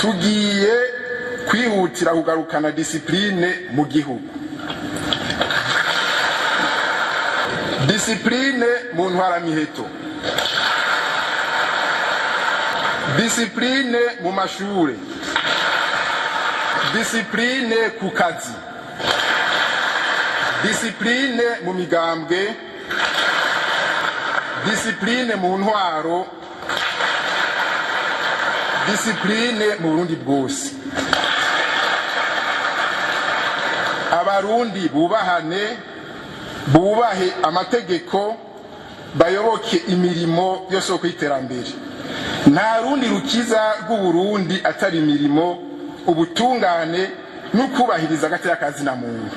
tugiye kwihutira kugarukana discipline mu gihugu. Discipline mu ntwaramiheto, discipline mu mashure, discipline ku kazi, discipline mu migambwe, discipline mu ntwaro, discipline mu Burundi bwose. Abarundi bubahane, bubahe amategeko, bayoboke imirimo yose kwiterambere. Ntarundi rukiza rw'Uburundi atari imirimo, ubutungane n'ukubahiriza agateka zina muntu.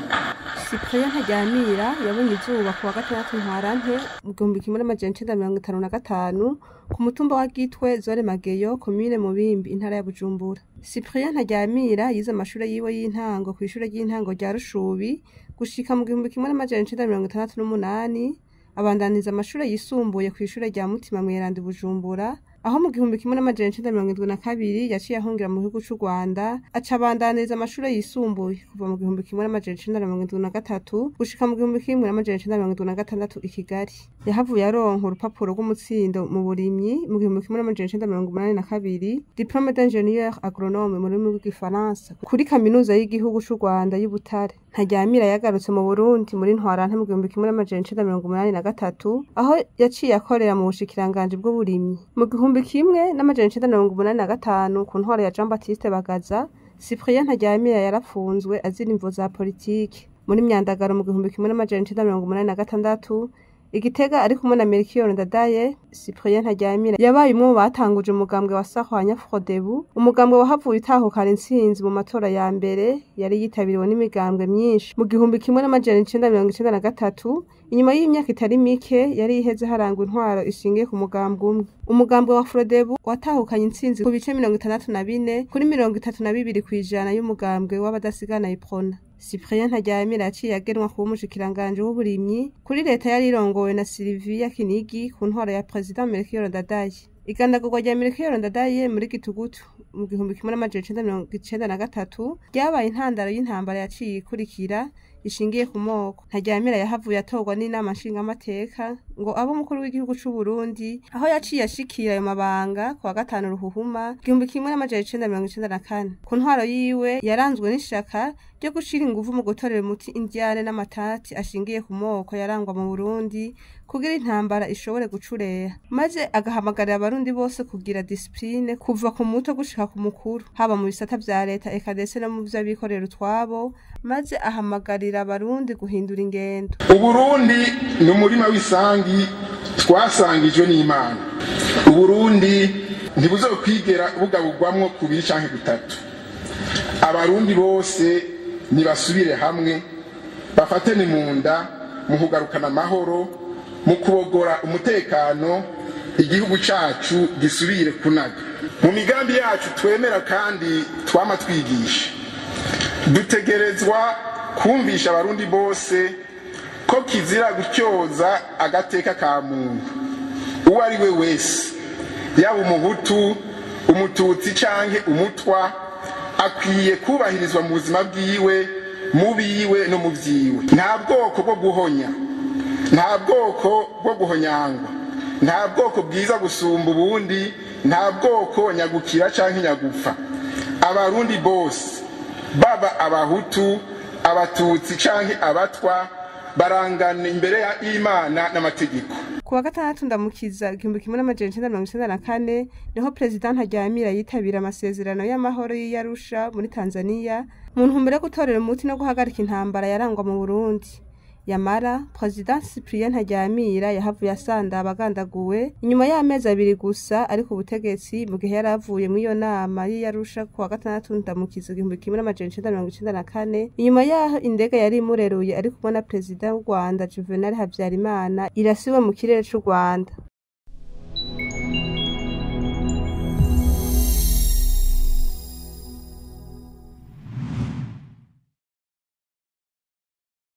Cyprien NTARYAMIRA yabonye izuba ku wa gatandatu Ntwarante mu 1955 ku mutumba wa Gitwe zone Mageyo commune Mubimbi intara ya Bujumbura. Cyprien NTARYAMIRA yize amashuri yiwe y'intango ku ishuri ry'intango rya Rushubi gushika mu 1968 abandaniza amashuri yisumbuye ku ishuri rya Mutima Mweranda Bujumbura, aho mu 1972 yaciye ahungira mu gihugu cy'u Rwanda aca abandaniza amashuri yisumbuye kuva mu 1973 gushika mu 1976 i Kigali. Yahavuye aronka urupapuro rw'umutsindo mu burimyi mu 1982, diplôme d'ingénieur agronome mu rurimi rw'igifaransa kuri kaminuza y'igihugu cy'u Rwanda y'Ubutare. NTARYAMIRA yagarutse mu Burundi muri Ntwarante mu 1983 aho yaciye akorera mu bushikiranganje bw'uburimyi. Mu 1985 ku ntwaro ya Jean Baptiste Bagaza, Cyprien NTARYAMIRA yarafunzwe azira imvo za politiki. Muri Myandagaro mu 1986 Igitega ari kumwe na Melchior Ndadaye, Cyprien NTARYAMIRA yabaye umwe mu batanguje umugambwe wa Sahwanya Frodebu, umugambwe wahavuye utahukana intsinzi mu matora ya mbere yari yitabiriwe n'imigambwe myinshi. Mu 1993 inyuma y'imyaka itari mike yari iheze harangwa intwaro ishingiye ku mugambwe umwe. Umugambwe wa Frodebu watahukanye intsinzi ku bice 64 kuri 32% y'umugambwe w'abadasigana iprona. Cyprien NTARYAMIRA yaciye agenwa kuba umushikiranganje w'uburimyi kuri leta yari irongowe na Sylvia Kinigi ku ntwaro ya President Melchior Ndadaye. Igandagurwa rya Melchior Ndadaye muri Gitugutu mu 1993 ryabaye intandaro y'intambara yaciye ikurikira ishingiye ku moko. NTARYAMIRA yahavuye atorwa n'inama nshingamateka ngo abe umukuru w'igihugu cy'u Burundi, aho yaciye ashikira ayo mabanga ku wa 5 Ruhuhuma 1994. Ku ntwaro yiwe yaranzwe n'ishaka ryo gushira ingufu mu gutorera umuti indyane n'amatati ashingiye ku moko yarangwa mu Burundi kugira intambara ishobore gucureha, maze agahamagarira Abarundi bose kugira discipline kuva ku muto gushika ku mukuru, haba mu bisata vya leta eka ndetse no mu vy'abikorera utwabo, maze ahamagarira Abarundi guhindura ingendo. Uburundi ni umurima w'isangi twasangijwe n'Imana. Uburundi ntibuzokwigera bugabugwamwo kubiri canke gutatu. Abarundi bose nibasubire hamwe, bafatane mu nda mu kugarukana amahoro, mu kubogora umutekano, igihugu cacu gisubire kunaga. Mu migambi yacu twemera kandi twama twigisha, dutegerezwa kumvisha Abarundi bose ko kizira gutyoza agateka ka muntu uwo ari we wese, yaba umuhutu, umututsi canke umutwa, akwiye kubahirizwa mu buzima bwiwe, mu biwe no mu vyiwe. Nta bwoko bwo guhonya, nta bwoko bwo guhonyangwa, nta bwoko bwiza gusumba ubundi, nta bwoko nyagukira canke nyagupfa. Abarundi bose, baba abahutu, abatutsi canke abatwa, barangana imbere ya Imana n'amategeko. Ku wa gatandatu Ndamukiza 1994 niho President NTARYAMIRA yitabira amasezerano y'amahoro y'Arusha muri Tanzania mu ntumbero yo gutorera umuti no guhagarika intambara yarangwa mu Burundi. Yamara President Cyprien NTARYAMIRA yahavuye asanda abagandaguwe inyuma y'amezi 2 gusa ari ku butegetsi, mu gihe yaravuye mu iyo nama y'Arusha ku wa gatandatu Ndamukiza 1994 inyuma y'aho indege yari imureruye ari kumwe na President w'u Rwanda Juvenal Habyarimana irasiwe mu kirere cy'u Rwanda.